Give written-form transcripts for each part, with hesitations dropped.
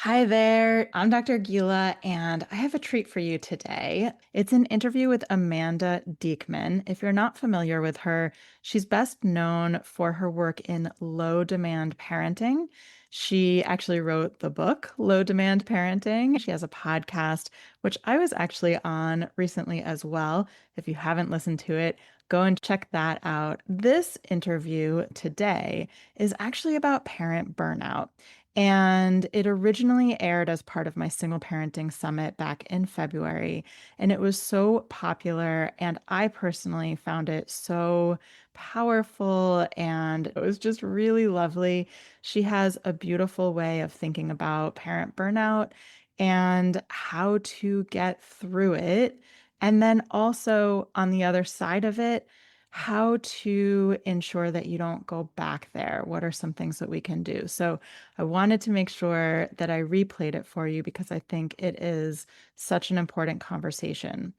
Hi there. I'm Dr. Gila, and I have a treat for you today. It's an interview with Amanda Diekman. If you're not familiar with her, she's best known for her work in low demand parenting. She actually wrote the book, Low Demand Parenting. She has a podcast, which I was actually on recently as well. If you haven't listened to it, go and check that out. This interview today is actually about parent burnout. And it originally aired as part of my single parenting summit back in February. And it was so popular. And I personally found it so powerful. And it was just really lovely. She has a beautiful way of thinking about parent burnout and how to get through it. And then also on the other side of it, how to ensure that you don't go back there. What are some things that we can do? So, I wanted to make sure that I replayed it for you because I think it is such an important conversation.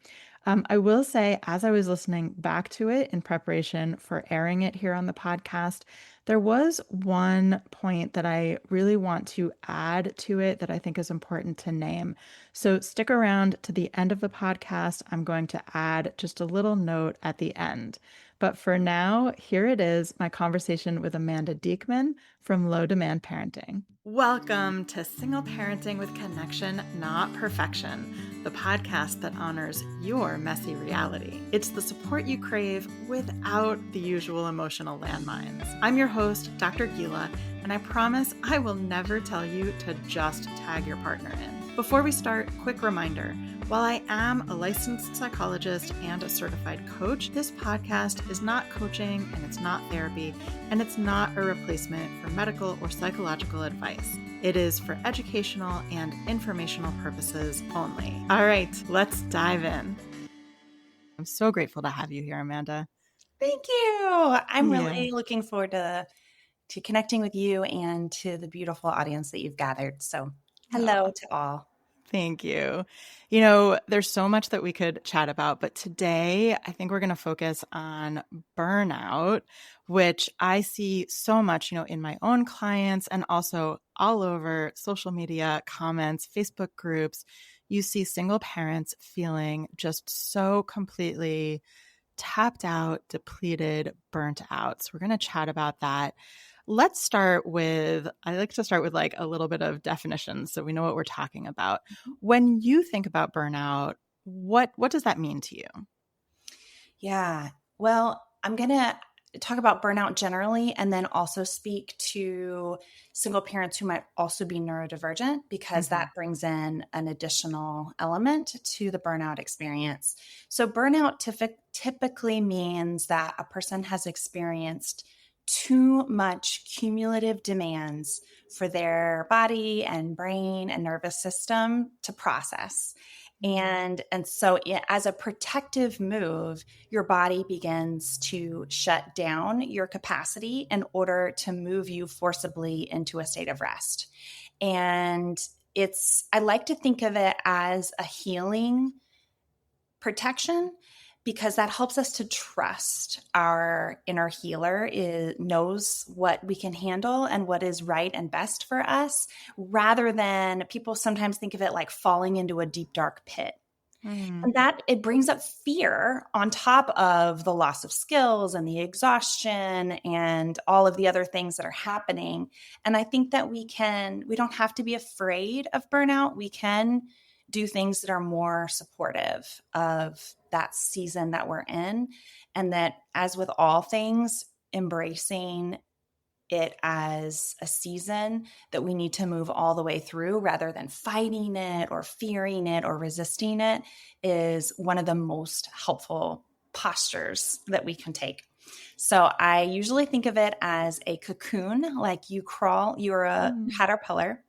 I will say, as I was listening back to it in preparation for airing it here on the podcast, there was one point that I really want to add to it that I think is important to name. So stick around to the end of the podcast. I'm going to add just a little note at the end. But for now, here it is, my conversation with Amanda Diekman from Low Demand Parenting. Welcome to Single Parenting with Connection, Not Perfection, the podcast that honors your messy reality. It's the support you crave without the usual emotional landmines. I'm your host, Dr. Gila, and I promise I will never tell you to just tag your partner in. Before we start, quick reminder. While I am a licensed psychologist and a certified coach, this podcast is not coaching and it's not therapy, and it's not a replacement for medical or psychological advice. It is for educational and informational purposes only. All right, let's dive in. I'm so grateful to have you here, Amanda. Thank you. I'm Yeah. really looking forward to connecting with you and to the beautiful audience that you've gathered. So, hello Oh, to all. thank you. There's so much that we could chat about, but today I think we're going to focus on burnout, which I see so much, in my own clients and also all over social media, comments, Facebook groups. You see single parents feeling just so completely tapped out, depleted, burnt out. So we're going to chat about that. I like to start with like a little bit of definitions so we know what we're talking about. When you think about burnout, what does that mean to you? Yeah. Well, I'm going to talk about burnout generally and then also speak to single parents who might also be neurodivergent because Mhm. that brings in an additional element to the burnout experience. So, burnout typically means that a person has experienced too much cumulative demands for their body and brain and nervous system to process. As a protective move, your body begins to shut down your capacity in order to move you forcibly into a state of rest. And I like to think of it as a healing protection because that helps us to trust our inner healer knows what we can handle and what is right and best for us, rather than people sometimes think of it like falling into a deep dark pit. Mm. And that it brings up fear on top of the loss of skills and the exhaustion and all of the other things that are happening. And I think that we don't have to be afraid of burnout. We can do things that are more supportive of that season that we're in. And that, as with all things, embracing it as a season that we need to move all the way through rather than fighting it or fearing it or resisting it is one of the most helpful postures that we can take. So I usually think of it as a cocoon, like you're a Mm. caterpillar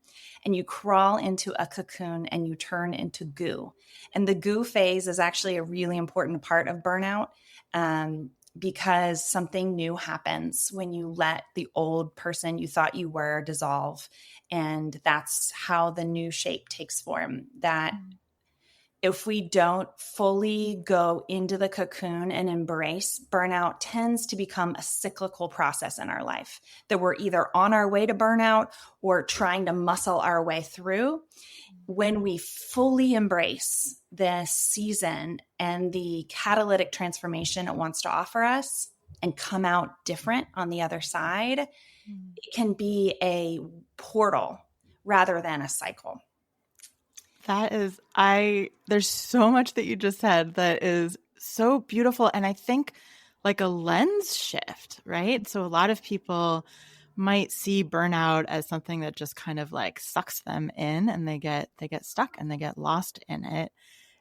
and you crawl into a cocoon and you turn into goo. And the goo phase is actually a really important part of burnout. Because something new happens when you let the old person you thought you were dissolve. And that's how the new shape takes form. That if we don't fully go into the cocoon and embrace, burnout tends to become a cyclical process in our life that we're either on our way to burnout or trying to muscle our way through. When we fully embrace this season and the catalytic transformation it wants to offer us and come out different on the other side, Mm. it can be a portal rather than a cycle. There's so much that you just said that is so beautiful. And I think like a lens shift, right? So a lot of people might see burnout as something that just kind of like sucks them in and they get stuck and they get lost in it.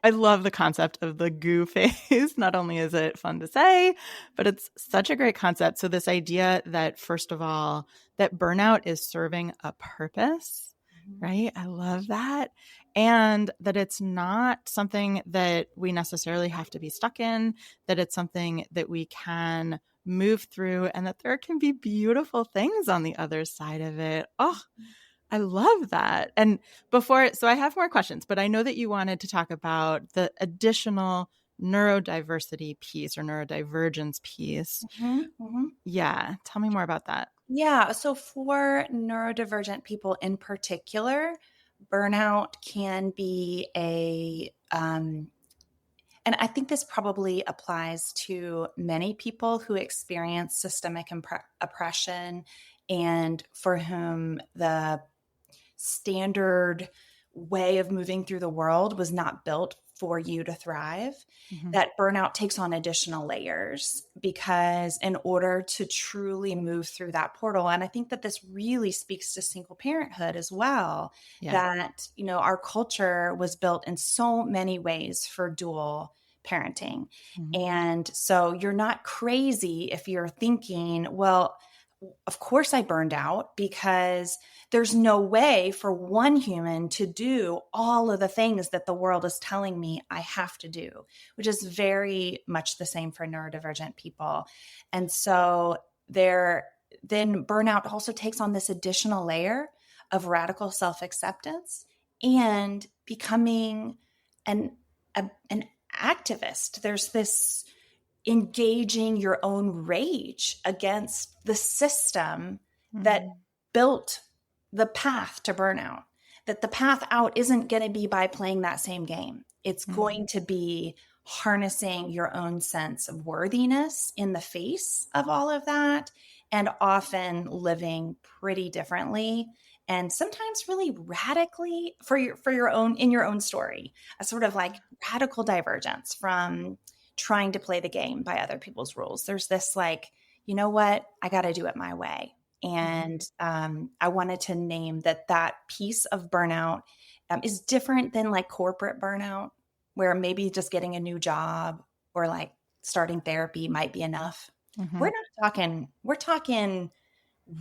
I love the concept of the goo phase. Not only is it fun to say, but it's such a great concept. So this idea that first of all, that burnout is serving a purpose, right? I love that. And that it's not something that we necessarily have to be stuck in, that it's something that we can move through and that there can be beautiful things on the other side of it. Oh, I love that. And so I have more questions, but I know that you wanted to talk about the additional neurodiversity piece or neurodivergence piece. Mm-hmm. Yeah. Tell me more about that. Yeah. So for neurodivergent people in particular, burnout can be and I think this probably applies to many people who experience systemic oppression and for whom the standard way of moving through the world was not built for you to thrive. Mm-hmm. That burnout takes on additional layers because in order to truly move through that portal, and I think that this really speaks to single parenthood as well, Yeah. that, our culture was built in so many ways for dual parenting. Mm-hmm. And so you're not crazy if you're thinking, well, of course I burned out because there's no way for one human to do all of the things that the world is telling me I have to do, which is very much the same for neurodivergent people. And so then burnout also takes on this additional layer of radical self-acceptance and becoming an activist. There's this engaging your own rage against the system that Mm-hmm. built the path to burnout. That the path out isn't going to be by playing that same game. It's going to be harnessing your own sense of worthiness in the face of all of that, and often living pretty differently and sometimes really radically for your own in your own story, a sort of like radical divergence from trying to play the game by other people's rules. There's this like, you know what, I got to do it my way. And I wanted to name that piece of burnout is different than like corporate burnout, where maybe just getting a new job or like starting therapy might be enough. Mm-hmm. We're talking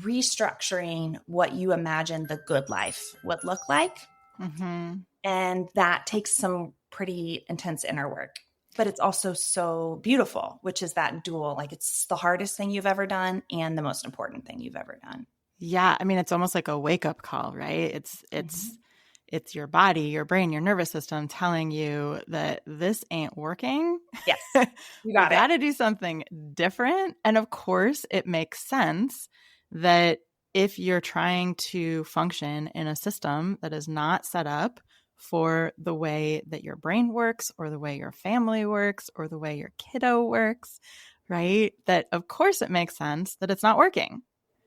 restructuring what you imagine the good life would look like. Mm-hmm. And that takes some pretty intense inner work. But it's also so beautiful, which is that dual, like it's the hardest thing you've ever done and the most important thing you've ever done. Yeah, I mean, it's almost like a wake-up call, right? It's your body, your brain, your nervous system telling you that this ain't working. Yes, you We got it. got to do something different. And of course, it makes sense that if you're trying to function in a system that is not set up for the way that your brain works or the way your family works or the way your kiddo works, right? That of course it makes sense that it's not working.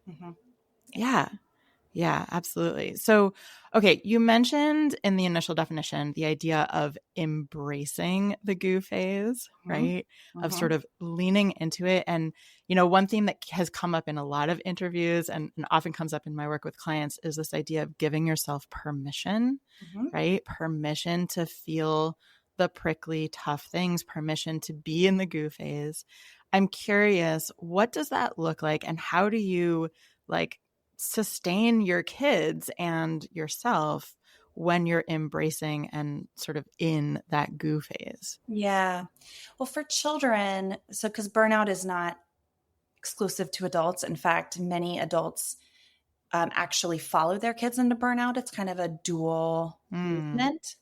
Mm-hmm. Yeah. Yeah, absolutely. So, okay, you mentioned in the initial definition the idea of embracing the goo phase, Mm-hmm. right? Of Mm-hmm. sort of leaning into it. And, one thing that has come up in a lot of interviews and often comes up in my work with clients is this idea of giving yourself permission, Mm-hmm. right? Permission to feel the prickly, tough things, permission to be in the goo phase. I'm curious, what does that look like? And how do you like sustain your kids and yourself when you're embracing and sort of in that goo phase? Yeah. Well, for children, so because burnout is not exclusive to adults. In fact, many adults actually follow their kids into burnout. It's kind of a dual Mm, movement.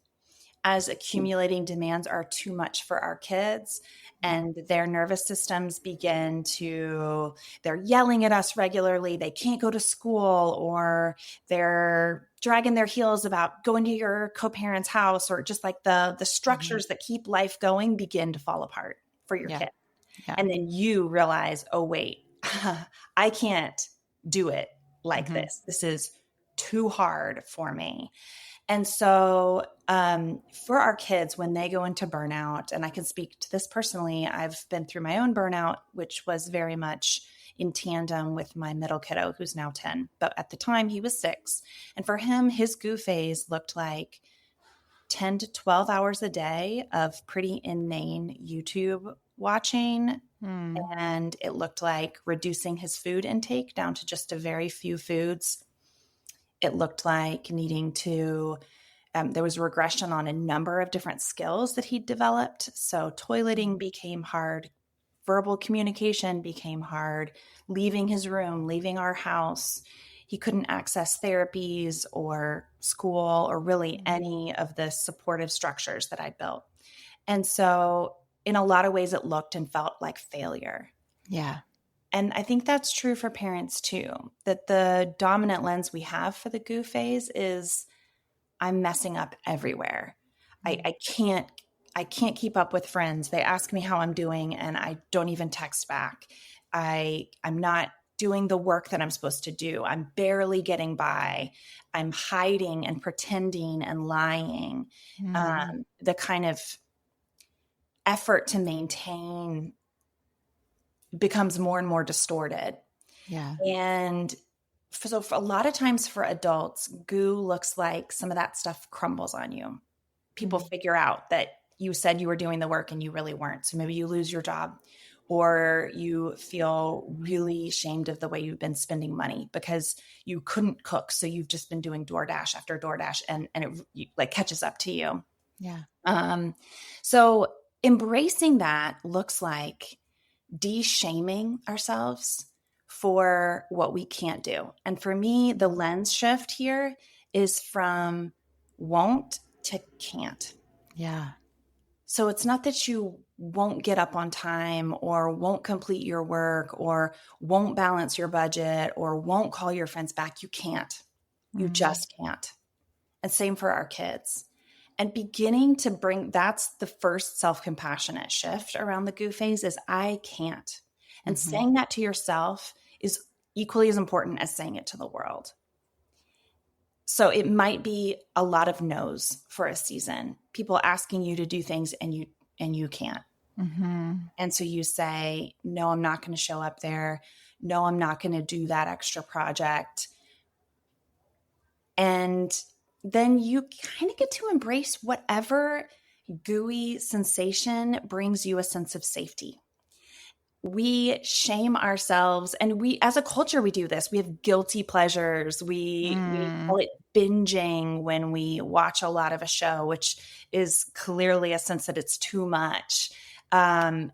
as accumulating demands are too much for our kids and their nervous systems they're yelling at us regularly. They can't go to school, or they're dragging their heels about going to your co-parent's house, or just like the Mhm. structures that keep life going begin to fall apart for your Yeah. kid. Yeah. And then you realize, oh, wait, I can't do it like Mhm. this. This is too hard for me. And so, for our kids, when they go into burnout, and I can speak to this personally, I've been through my own burnout, which was very much in tandem with my middle kiddo, who's now 10. But at the time, he was 6. And for him, his goo phase looked like 10 to 12 hours a day of pretty inane YouTube watching. Mm. And it looked like reducing his food intake down to just a very few foods. It looked like needing to there was regression on a number of different skills that he'd developed. So toileting became hard, verbal communication became hard, leaving his room, leaving our house. He couldn't access therapies or school or really Mm. any of the supportive structures that I built. And so, in a lot of ways, it looked and felt like failure. Yeah. And I think that's true for parents too, that the dominant lens we have for the goo phase is I'm messing up everywhere. I, Mm. I can't I can't keep up with friends. They ask me how I'm doing and I don't even text back. I'm not doing the work that I'm supposed to do. I'm barely getting by. I'm hiding and pretending and lying. Mm. The kind of effort to maintain becomes more and more distorted. Yeah. And for a lot of times for adults, goo looks like some of that stuff crumbles on you. People Mm. figure out that you said you were doing the work and you really weren't. So maybe you lose your job, or you feel really ashamed of the way you've been spending money because you couldn't cook. So you've just been doing DoorDash after DoorDash, and like catches up to you. Yeah. Um, so embracing that looks like de-shaming ourselves for what we can't do. And for me, the lens shift here is from won't to can't. Yeah. So it's not that you won't get up on time or won't complete your work or won't balance your budget or won't call your friends back. You can't. You Mm. just can't. And same for our kids. And beginning to bring that's the first self-compassionate shift around the goo phase is I can't. And Mhm. saying that to yourself is equally as important as saying it to the world. So it might be a lot of no's for a season. People asking you to do things and you can't. Mhm. And so you say, "No, I'm not going to show up there. No, I'm not going to do that extra project." And then you kind of get to embrace whatever gooey sensation brings you a sense of safety. We shame ourselves, and we as a culture we do this. We have guilty pleasures. We call Mm. it binging when we watch a lot of a show, which is clearly a sense that it's too much. Um,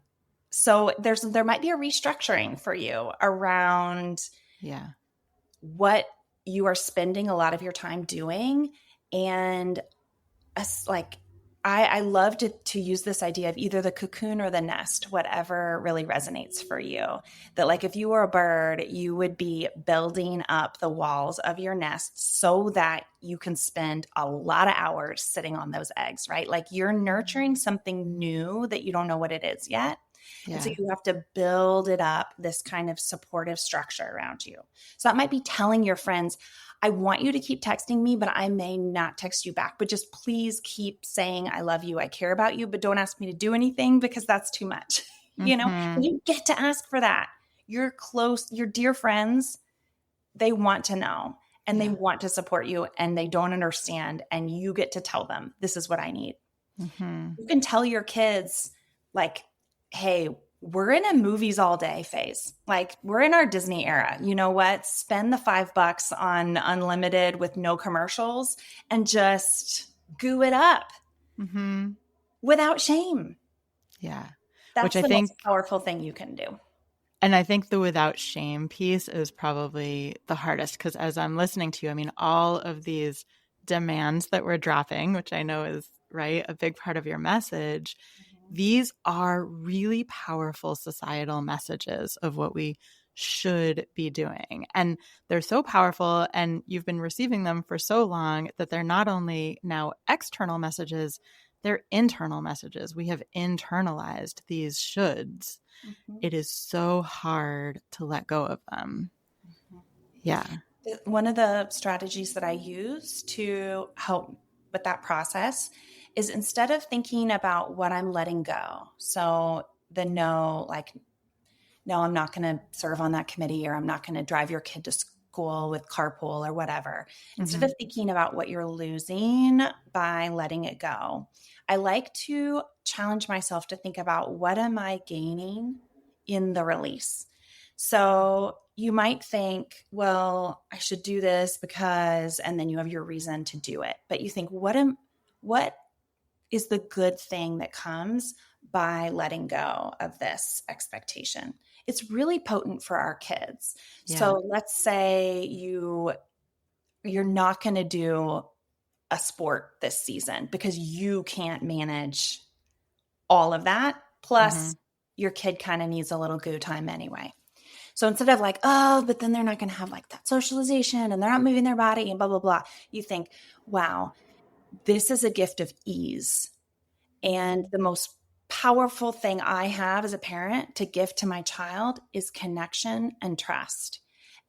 so there might be a restructuring for you around Yeah. what you are spending a lot of your time doing. And like I love to use this idea of either the cocoon or the nest, whatever really resonates for you. That like if you were a bird, you would be building up the walls of your nest so that you can spend a lot of hours sitting on those eggs, right? Like you're nurturing something new that you don't know what it is yet. And so Yeah. you have to build it up, this kind of supportive structure around you. So that might be telling your friends, I want you to keep texting me, but I may not text you back. But just please keep saying, I love you, I care about you, but don't ask me to do anything because that's too much. And Mhm. you get to ask for that. Your close, your dear friends, they want to know and they Yeah. want to support you and they don't understand. And you get to tell them, this is what I need. Mhm. You can tell your kids, like, hey, we're in a movies all day phase. Like, we're in our Disney era. You know what? Spend the $5 on unlimited with no commercials and just goo it up Mhm. without shame. Yeah. Which That's I the most think powerful thing you can do. And I think the without shame piece is probably the hardest because as I'm listening to you, I mean, all of these demands that we're dropping, which I know is right? A big part of your message. Mhm. These are really powerful societal messages of what we should be doing. And they're so powerful, and you've been receiving them for so long that they're not only now external messages, they're internal messages. We have internalized these shoulds. Mhm. It is so hard to let go of them. Yeah. One of the strategies that I use to help with that process is instead of thinking about what I'm letting go. So the no, like, no, I'm not going to serve on that committee, or I'm not going to drive your kid to school with carpool or whatever. Instead Mm-hmm. of thinking about what you're losing by letting it go, I like to challenge myself to think about what am I gaining in the release. So you might think, well, I should do this because, and then you have your reason to do it. But you think, what is the good thing that comes by letting go of this expectation? It's really potent for our kids. Yeah. So let's say you're not going to do a sport this season because you can't manage all of that. Mm-hmm. Plus, your kid kind of needs a little goo time anyway. So instead of like, oh, but then they're not going to have like that socialization and they're not moving their body and blah, blah, blah, you think, wow, this is a gift of ease. And the most powerful thing I have as a parent to give to my child is connection and trust.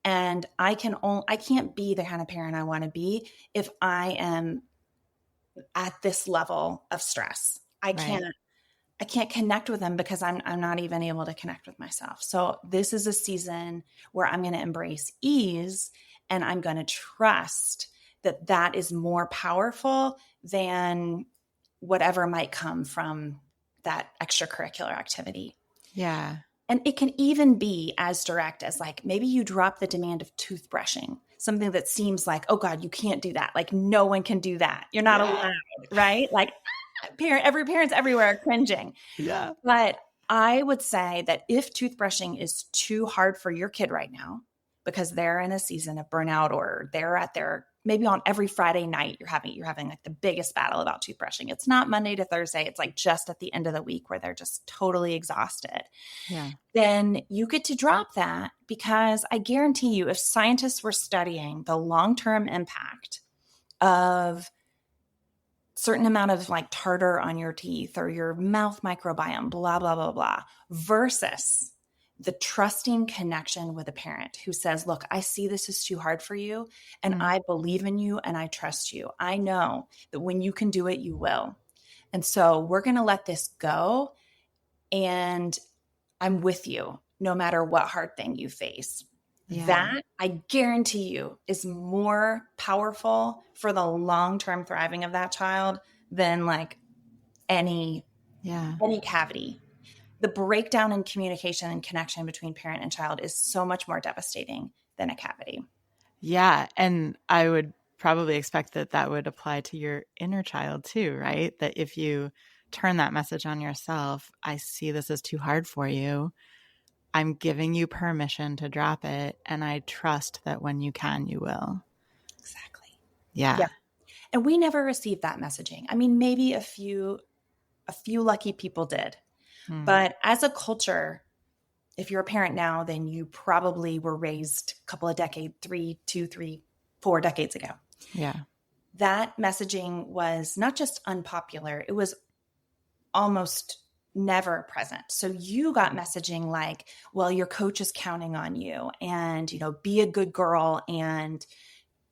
And I can't be the kind of parent I want to be if I am at this level of stress. Right. I can't connect with them because I'm not even able to connect with myself. So this is a season where I'm going to embrace ease, and I'm going to trust that that is more powerful than whatever might come from that extracurricular activity. Yeah. And it can even be as direct as like maybe you drop the demand of toothbrushing, something that seems like, oh God, you can't do that. Like no one can do that. You're not Yeah. allowed, right? Like every parent's everywhere cringing. Yeah. But I would say that if toothbrushing is too hard for your kid right now because they're in a season of burnout, or they're at their maybe on every Friday night you're having like the biggest battle about toothbrushing. It's not Monday to Thursday, it's like just at the end of the week where they're just totally exhausted. Yeah. Then you get to drop that, because I guarantee you if scientists were studying the long-term impact of certain amount of like tartar on your teeth or your mouth microbiome, blah, blah, blah, blah, versus the trusting connection with a parent who says, look, I see this is too hard for you, and Mm. I believe in you and I trust you. I know that when you can do it, you will. And so we're going to let this go. And I'm with you no matter what hard thing you face. Yeah. That, I guarantee you, is more powerful for the long-term thriving of that child than like any Yeah. any cavity. The breakdown in communication and connection between parent and child is so much more devastating than a cavity. Yeah. And I would probably expect that that would apply to your inner child too, right? That if you turn that message on yourself, I see this as too hard for you. I'm giving you permission to drop it. And I trust that when you can, you will. Exactly. Yeah. Yeah. And we never received that messaging. I mean, maybe a few lucky people did. Mm. But as a culture, if you're a parent now, then you probably were raised a couple of decades, 4 decades ago. Yeah. That messaging was not just unpopular, it was almost never present. So you got messaging like, well, your coach is counting on you, and, be a good girl and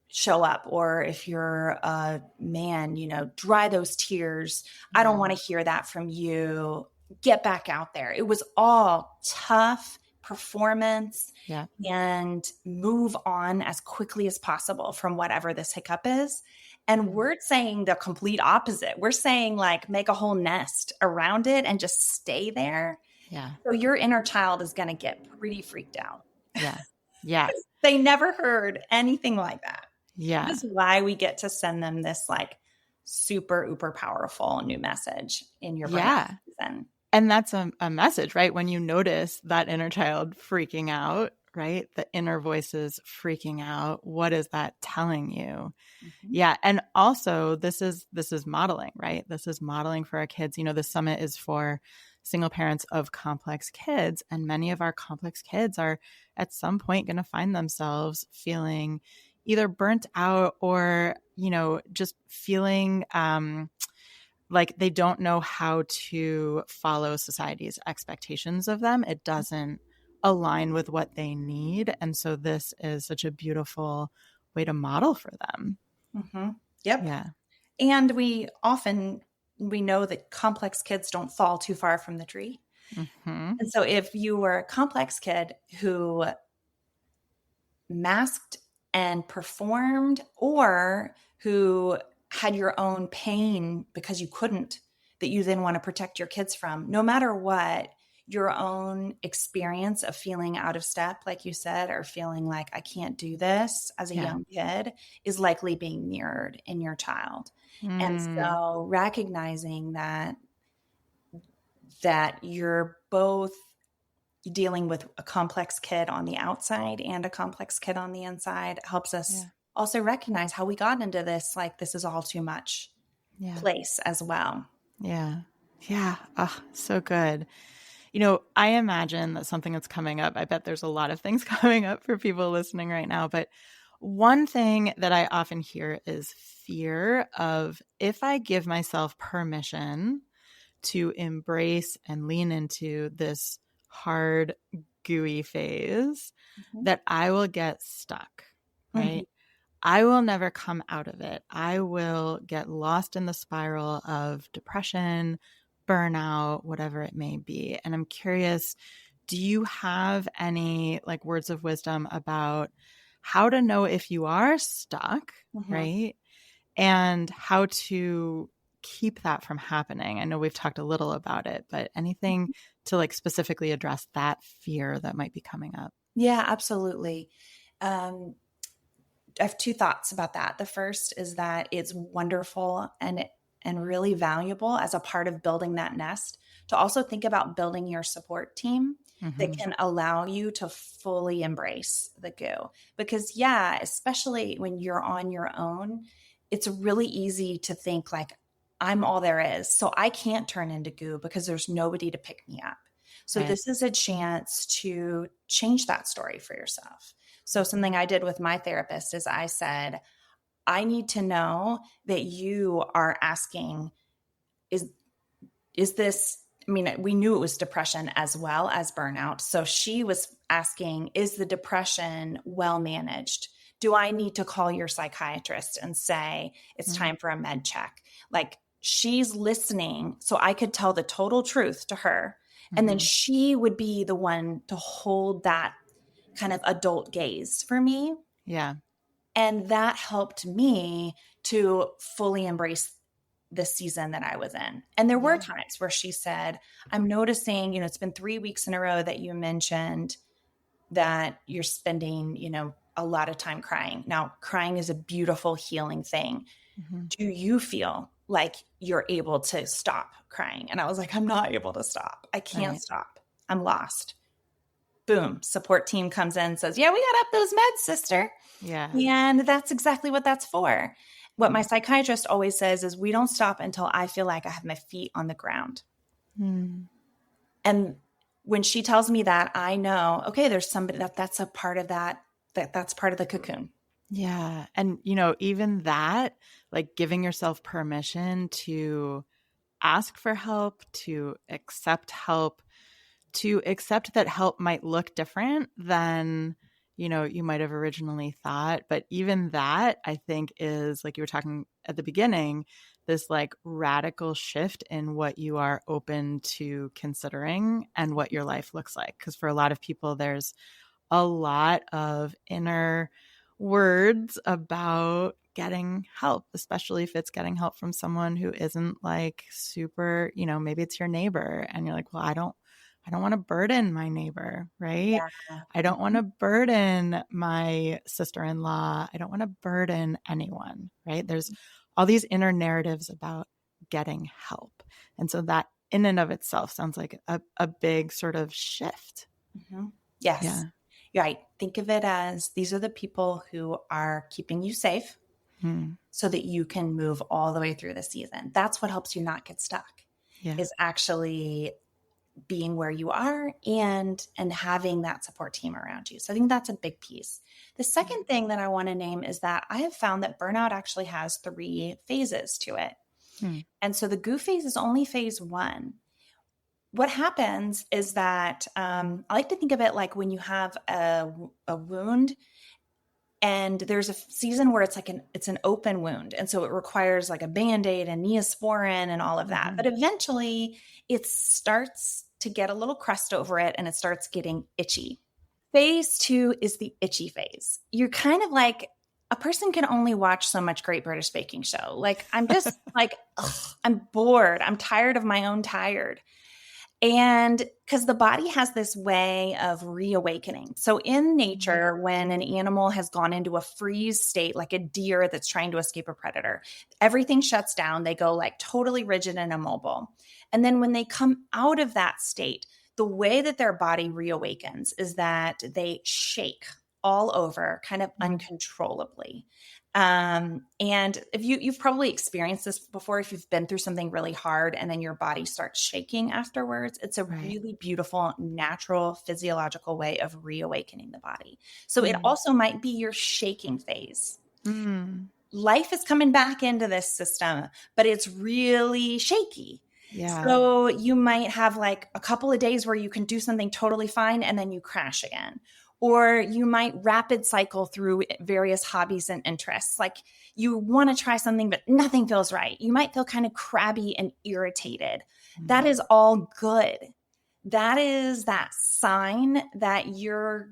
show up. Or if you're a man, dry those tears. I don't want to hear that from you. Get back out there. It was all tough performance Yeah. and move on as quickly as possible from whatever this hiccup is. And we're saying the complete opposite. We're saying like make a whole nest around it and just stay there. Yeah. So your inner child is going to get pretty freaked out. Yeah. Yeah. They never heard anything like that. Yeah. This is why we get to send them this like super uber powerful new message in your burnout Yeah. season. And that's a message, right? When you notice that inner child freaking out, right? The inner voices freaking out. What is that telling you? Mhm. Yeah. And also this is modeling, right? This is modeling for our kids. The summit is for single parents of complex kids. And many of our complex kids are at some point going to find themselves feeling either burnt out or, just feeling like they don't know how to follow society's expectations of them. It doesn't align with what they need. And so this is such a beautiful way to model for them. Mhm. Yep. Yeah. And we know that complex kids don't fall too far from the tree. Hmm. And so if you were a complex kid who masked and performed, or who had your own pain because you couldn't, that you then want to protect your kids from, no matter what, your own experience of feeling out of step, like you said, or feeling like I can't do this as a Yeah. young kid, is likely being mirrored in your child. And Mm. so recognizing that you're both dealing with a complex kid on the outside and a complex kid on the inside helps us Yeah. also recognize how we got into this, like, this is all too much Yeah. place as well. Yeah. Yeah. Oh, so good. I imagine that something that's coming up, I bet there's a lot of things coming up for people listening right now, but one thing that I often hear is fear of, if I give myself permission to embrace and lean into this hard, gooey phase, Mhm. that I will get stuck, Mhm. right? I will never come out of it. I will get lost in the spiral of depression, burnout, whatever it may be. And I'm curious, do you have any like words of wisdom about how to know if you are stuck, Mhm. right? And how to keep that from happening? I know we've talked a little about it, but anything to like specifically address that fear that might be coming up? Yeah, absolutely. Um, I have two thoughts about that. The first is that it's wonderful and really valuable as a part of building that nest to also think about building your support team that Hmm. can allow you to fully embrace the goo. Because yeah, especially when you're on your own, it's really easy to think like I'm all there is. So I can't turn into goo because there's nobody to pick me up. So Right. this is a chance to change that story for yourself. So something I did with my therapist is I said, I need to know that you are asking, is is this, I mean, we knew it was depression as well as burnout. So she was asking, is the depression well managed? Do I need to call your psychiatrist and say it's time for a med check? Like, she's listening so I could tell the total truth to her. And then Mm-hmm. she would be the one to hold that kind of adult gaze for me. Yeah. And that helped me to fully embrace the season that I was in. And there were Yeah. times where she said, I'm noticing, it's been 3 weeks in a row that you mentioned that you're spending, a lot of time crying. Now, crying is a beautiful healing thing. Hmm. Do you feel like you're able to stop crying? And I was like, I'm not able to stop. I can't Right. stop. I'm lost. Boom, support team comes in and says, yeah, we got up those meds, sister. Yeah. And that's exactly what that's for. What my psychiatrist always says is, we don't stop until I feel like I have my feet on the ground. Mm. And when she tells me that, I know, okay, there's somebody that's a part of that's part of the cocoon. Yeah. And, even that, like giving yourself permission to ask for help, to accept that help might look different than, you might have originally thought. But even that, I think, is like you were talking at the beginning, this like radical shift in what you are open to considering and what your life looks like. Because for a lot of people, there's a lot of inner words about getting help, especially if it's getting help from someone who isn't like super, maybe it's your neighbor and you're like, well, I don't want to burden my neighbor, right? Yeah. I don't want Mhm. to burden my sister-in-law. I don't want to burden anyone, right? There's all these inner narratives about getting help. And so that in and of itself sounds like a big sort of shift. Mhm. Yes. Yeah. Right. Think of it as these are the people who are keeping you safe Hmm. so that you can move all the way through the season. That's what helps you not get stuck, Yeah. is actually being where you are and having that support team around you. So I think that's a big piece. The Yeah. second thing that I want to name is that I have found that burnout actually has 3 phases to it. Hmm. And so the goo phase is only phase 1. What happens is that I like to think of it like when you have a wound and there's a season where it's an open wound, and so it requires like a band-aid and neosporin and all of that, Hmm. but eventually it starts to get a little crust over it and it starts getting itchy. Phase 2 is the itchy phase. You're kind of like, a person can only watch so much Great British Baking Show. Like, I'm just like, ugh, I'm bored, I'm tired of my own tired. And because the body has this way of reawakening. So, in Hmm. nature, when an animal has gone into a freeze state, like a deer that's trying to escape a predator, everything shuts down. They go like totally rigid and immobile. And then when they come out of that state, the way that their body reawakens is that they shake all over kind of Hmm. uncontrollably. And if you've probably experienced this before, if you've been through something really hard and then your body starts shaking afterwards, it's a Right. really beautiful, natural, physiological way of reawakening the body. So it Hmm. also might be your shaking phase. Hmm. Life is coming back into this system, but it's really shaky. Yeah. So you might have like a couple of days where you can do something totally fine and then you crash again. Or you might rapid cycle through various hobbies and interests. Like you want to try something, but nothing feels right. You might feel kind of crabby and irritated. That Hmm. is all good. That is that sign that you're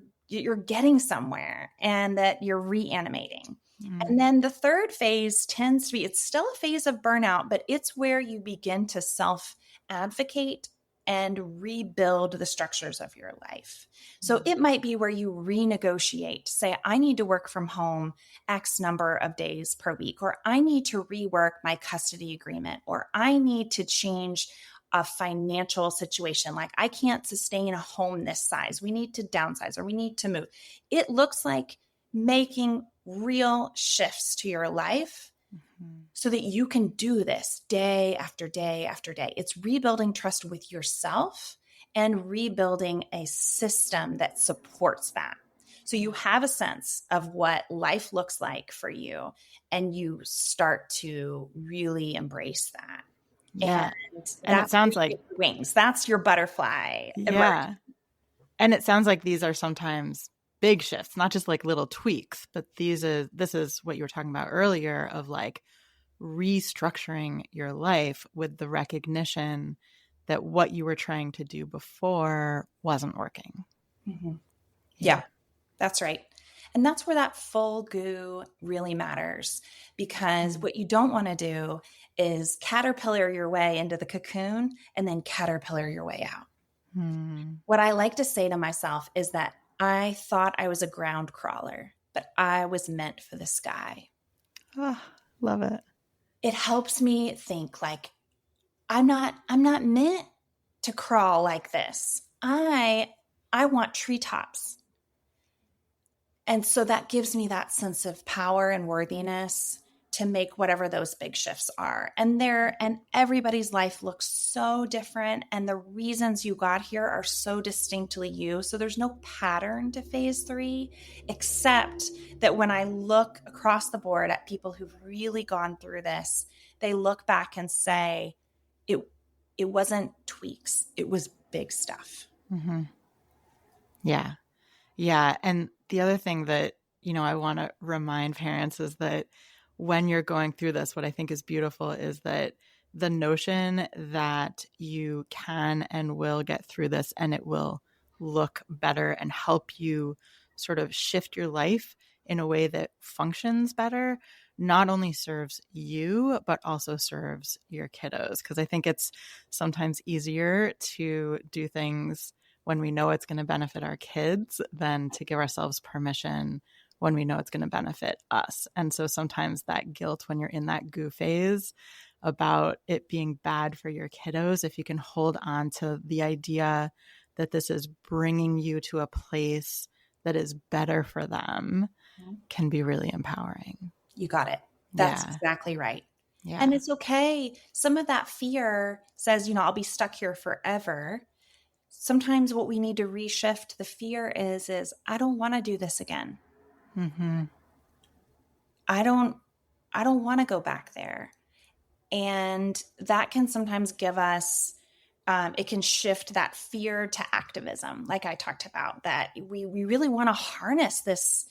getting somewhere and that you're reanimating. And Hmm. then the third phase tends to be, it's still a phase of burnout, but it's where you begin to self advocate and rebuild the structures of your life. So Hmm. it might be where you renegotiate, say, I need to work from home X number of days per week, or I need to rework my custody agreement, or I need to change a financial situation. Like I can't sustain a home this size. We need to downsize or we need to move. It looks like making real shifts to your life Hmm. so that you can do this day after day after day. It's rebuilding trust with yourself and rebuilding a system that supports that. So you Yeah. have a sense of what life looks like for you, and you start to really embrace that. Yeah. And And it that's where sounds you like, get your wings. That's your butterfly emerging. yeah. And it sounds like these are sometimes big shifts, not just like little tweaks, but this is what you were talking about earlier of like restructuring your life with the recognition that what you were trying to do before wasn't working. Mhm. Yeah. Yeah. That's right. And that's where that full goo really matters, because Mm. what you don't want to do is caterpillar your way into the cocoon and then caterpillar your way out. Hmm. What I like to say to myself is that I thought I was a ground crawler, but I was meant for the sky. Oh, love it. It helps me think like I'm not meant to crawl like this. I want treetops. And so that gives me that sense of power and worthiness to make whatever those big shifts are. And everybody's life looks so different, and the reasons you got here are so distinctly you. So there's no pattern to phase 3, except that when I look across the board at people who've really gone through this, they look back and say it it wasn't tweaks, it was big stuff. Hmm. Yeah. Yeah. And the other thing that, I want to remind parents is that when you're going through this, what I think is beautiful is that the notion that you can and will get through this and it will look better and help you sort of shift your life in a way that functions better not only serves you, but also serves your kiddos. Because I think it's sometimes easier to do things when we know it's going to benefit our kids than to give ourselves permission when we know it's going to benefit us. And so sometimes that guilt when you're in that goo phase about it being bad for your kiddos, if you can hold on to the idea that this is bringing you to a place that is better for them can be really empowering. You got it. That's Yeah. exactly right. And Yeah. it's okay. Some of that fear says, I'll be stuck here forever. Sometimes what we need to reshift the fear is I don't want to do this again. Mm-hmm. I don't want to go back there. And that can sometimes give us it can shift that fear to activism, like I talked about, that we really want to harness this,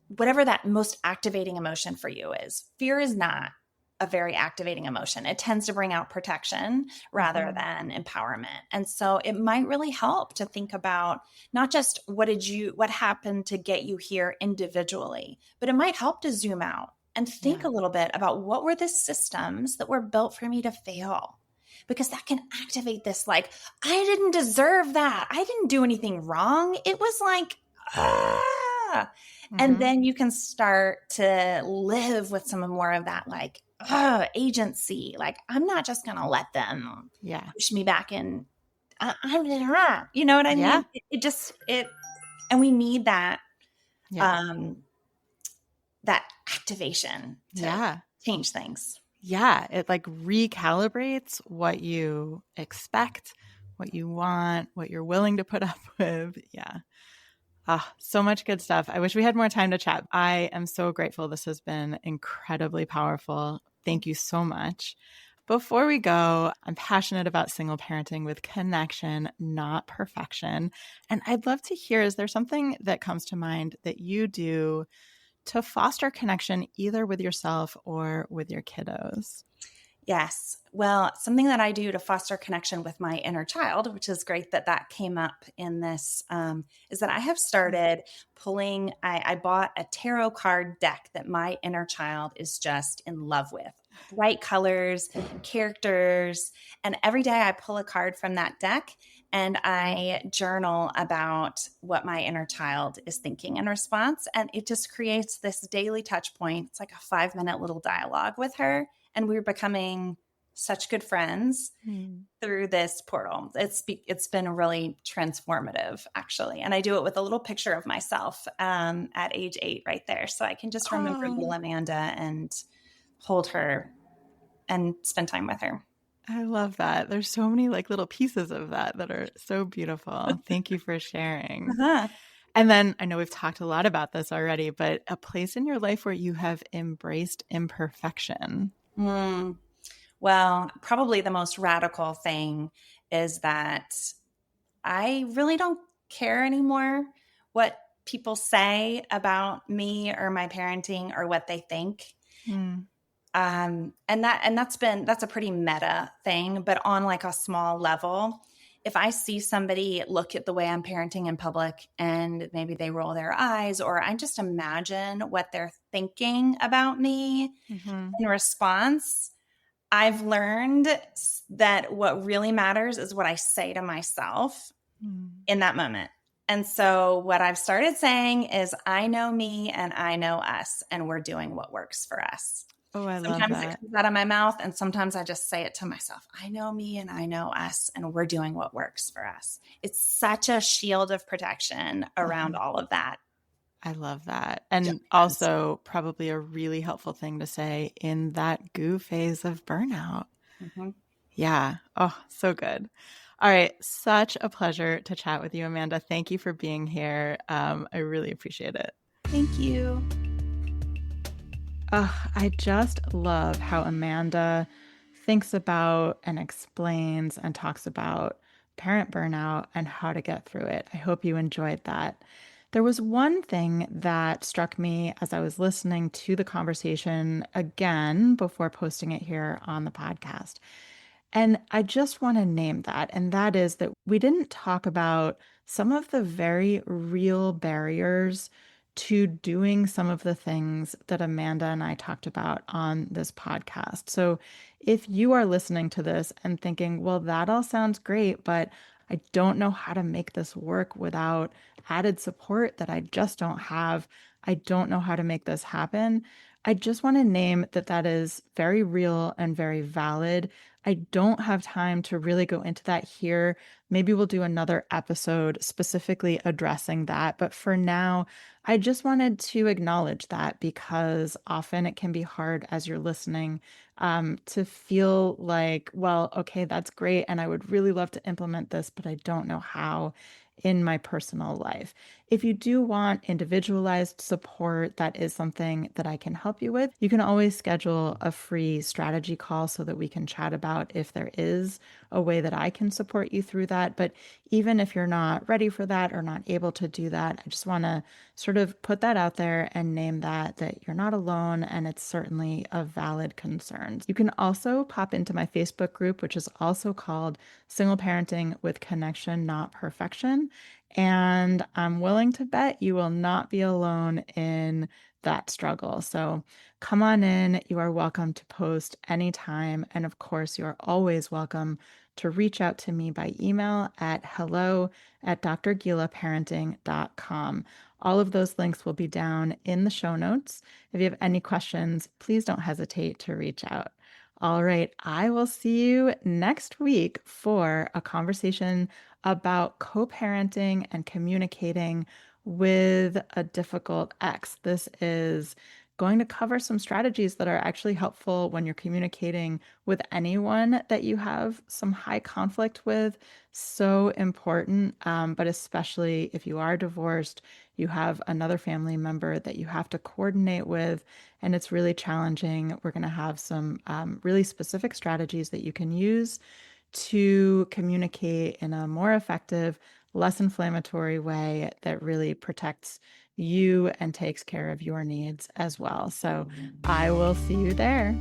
whatever that most activating emotion for you is. Fear is not a very activating emotion. It tends to bring out protection rather Mm-hmm. than empowerment. And so it might really help to think about not just what happened to get you here individually, but it might help to zoom out and think Yeah. a little bit about what were the systems that were built for me to fail. Because that can activate this, like, I didn't deserve that. I didn't do anything wrong. It was like, ah. And Mm-hmm. then you can start to live with some more of that, like, agency. Like, I'm not just going to let them Yeah. push me back in. You know what I Yeah. mean? And we need Yeah. um, that activation to Yeah. change things. Yeah. It like recalibrates what you expect, what you want, what you're willing to put up with. Yeah. Ah, so much good stuff. I wish we had more time to chat. I am so grateful. This has been incredibly powerful. Thank you so much. Before we go, I'm passionate about single parenting with connection, not perfection. And I'd love to hear, is there something that comes to mind that you do to foster connection either with yourself or with your kiddos? Yes. Well, something that I do to foster connection with my inner child, which is great that that came up in this, is that I have started pulling. I bought a tarot card deck that my inner child is just in love with. Bright colors, characters. And every day I pull a card from that deck and I journal about what my inner child is thinking in response. And it just creates this daily touch point. It's like a 5-minute little dialogue with her, and we're becoming such good friends Mm. through this portal. It's been really transformative, actually. And I do it with a little picture of myself at age 8 right there. So I can just remember little Oh, Amanda and hold her and spend time with her. I love that. There's so many like little pieces of that that are so beautiful. Thank you for sharing. Uh-huh. And then I know we've talked a lot about this already, but a place in your life where you have embraced imperfection. Mm. Well, probably the most radical thing is that I really don't care anymore what people say about me or my parenting or what they think. Mm. That's a pretty meta thing, but on like a small level, if I see somebody look at the way I'm parenting in public and maybe they roll their eyes, or I just imagine what they're thinking about me Hmm. in response, I've learned that what really matters is what I say to myself Mm. in that moment. And so what I've started saying is, I know me and I know us, and we're doing what works for us. Oh, I love Sometimes it that. comes out of my mouth, and sometimes I just say it to myself. I know me and I know us, and we're doing what works for us. It's such a shield of protection around Uh-huh. all of that. I love that. It And really does. also, probably a really helpful thing to say in that goo phase of burnout. Mhm. Yeah. Oh, so good. All right. Such a pleasure to chat with you, Amanda. Thank you for being here. I really appreciate it. Thank you. I just love how Amanda thinks about and explains and talks about parent burnout and how to get through it. I hope you enjoyed that. There was one thing that struck me as I was listening to the conversation again before posting it here on the podcast. And I just want to name that. And that is that we didn't talk about some of the very real barriers to doing some of the things that Amanda and I talked about on this podcast. So if you are listening to this and thinking, well, that all sounds great, but I don't know how to make this work without added support that I just don't have. I don't know how to make this happen. I just want to name that that is very real and very valid. I don't have time to really go into that here. Maybe we'll do another episode specifically addressing that. But for now, I just wanted to acknowledge that because often it can be hard as you're listening to feel like, well, okay, that's great. And I would really love to implement this, but I don't know how in my personal life. If you do want individualized support, that is something that I can help you with. You can always schedule a free strategy call so that we can chat about if there is a way that I can support you through that. But even if you're not ready for that or not able to do that, I just want to sort of put that out there and name that you're not alone and it's certainly a valid concern. You can also pop into my Facebook group, which is also called Single Parenting with Connection, Not Perfection. And I'm willing to bet you will not be alone in that struggle. So come on in. You are welcome to post anytime. And of course, you are always welcome to reach out to me by email at hello@drgilaparenting.com. All of those links will be down in the show notes. If you have any questions, please don't hesitate to reach out. All right, I will see you next week for a conversation about co parenting and communicating with a difficult ex. This is going to cover some strategies that are actually helpful when you're communicating with anyone that you have some high conflict with. So important, but especially if you are divorced, you have another family member that you have to coordinate with, and it's really challenging. We're going to have some really specific strategies that you can use to communicate in a more effective, less inflammatory way that really protects you and takes care of your needs as well. So I will see you there.